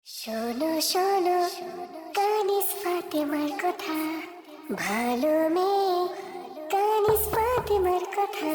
শোনো শোনো কানিস ফাতেমার কথা, ভালো মেয়ে কানিস ফাতেমার কথা।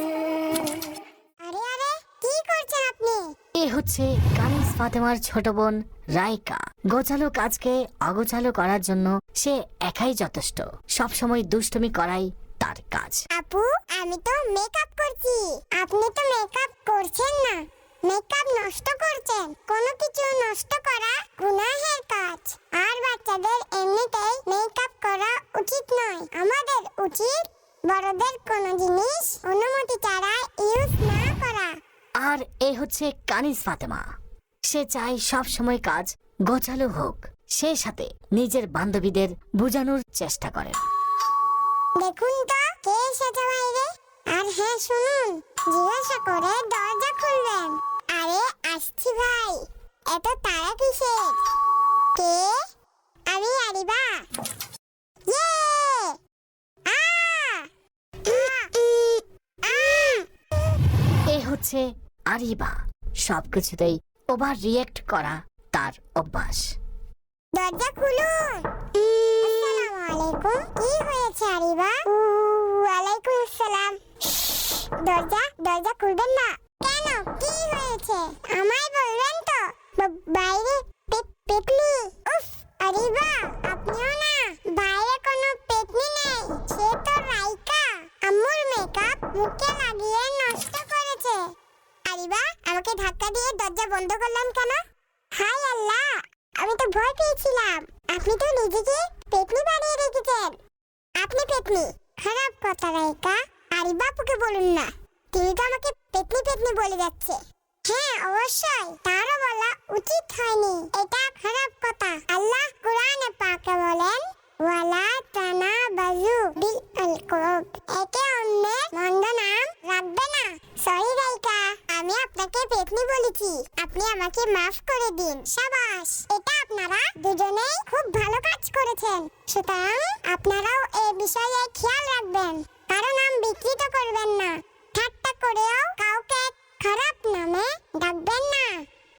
আরে আরে কি করছেন আপনি? এ হচ্ছে কানিস ফাতেমার ছোট বোন রাইকা। গোছালো কাজকে অগোছালো করার জন্য সে একাই যথেষ্ট। সব সময় দুষ্টুমি করাই তার কাজ। আপু, আমি তো মেকআপ করছি। আপনি তো মেকআপ করছেন না, মেকআপ নষ্ট করছেন। কোনো কিছু নষ্ট করা গুনাহের কাজ। আর বাচ্চাদের এমনিতেই মেকআপ করা উচিত নয়। আমাদের উচিত বড়দের কোনো জিনিস অনুমতি ছাড়া ইউজ না করা। আর এ হচ্ছে কানিস ফাতেমা। সে চায় সব সময় কাজ গোছালো হোক। সে সাথে নিজের বান্ধবীদের বোঝানোর চেষ্টা করে। দেখুন তো কে এসেছে বাইরে। আর হ্যাঁ শুনুন, জিজ্ঞাসা করে দরজা খুলবেন। আরে আসছি ভাই, এত তাড়া কিসের? কে? আমি আরিবা। ইয়ে! আ! আ! এ হচ্ছে আরিবা। সবকিছুতেই ওভার রিয়েক্ট করা তার অভ্যাস। দরজা খুলুন। আসসালামু আলাইকুম। কি হয়েছে আরিবা? ওয়ালাইকুম আসসালাম। দরজা খুলবেন না কেন? কি হয়েছে আমায় বলবেন তো। বাইরে পেতনি। উফ আরিবা, আপনিও না। বাইরে কোনো পেতনি নেই, সে তো রাইকা। আম্মুর মেকআপ মুখে লাগিয়ে নষ্ট করেছে। আরিবা, আমাকে ধাক্কা দিয়ে দরজা বন্ধ করলাম কেন? হায় আল্লাহ, আমি তো ভয় পেয়েছিলাম। আপনি তো নিজেকে পেতনি বানিয়ে রেখেছেন। আপনি পেতনি? খারাপ কথা রাইকা। আরিবা আপুকে বলুন না, তিনি তো আমাকে পেতনি পেতনি বলে যাচ্ছে। হ্যাঁ অবশ্যই, তারও বলা উচিত হয়নি, এটা খারাপ কথা। আল্লাহ কোরআনে পাকে বলেন, ওয়ালা তানাবাজু বিল আলকাব। একে অন্যের মন্দ নাম রাখবে না। সরি রাইকা, আমি আপনাকে পেতনি বলেছি। আপনি আমাকে মাফ করে দিন। সাবাস, এটা আপনারা দুজনেই খুব ভালো কাজ করেছেন। সুতরাং আপনারাও এই বিষয়ে খেয়াল রাখবেন। কারো নাম বিকৃত করবেন না। ঠাট্টা করেও কাউকে খারাপ নামে ডাকবেন না।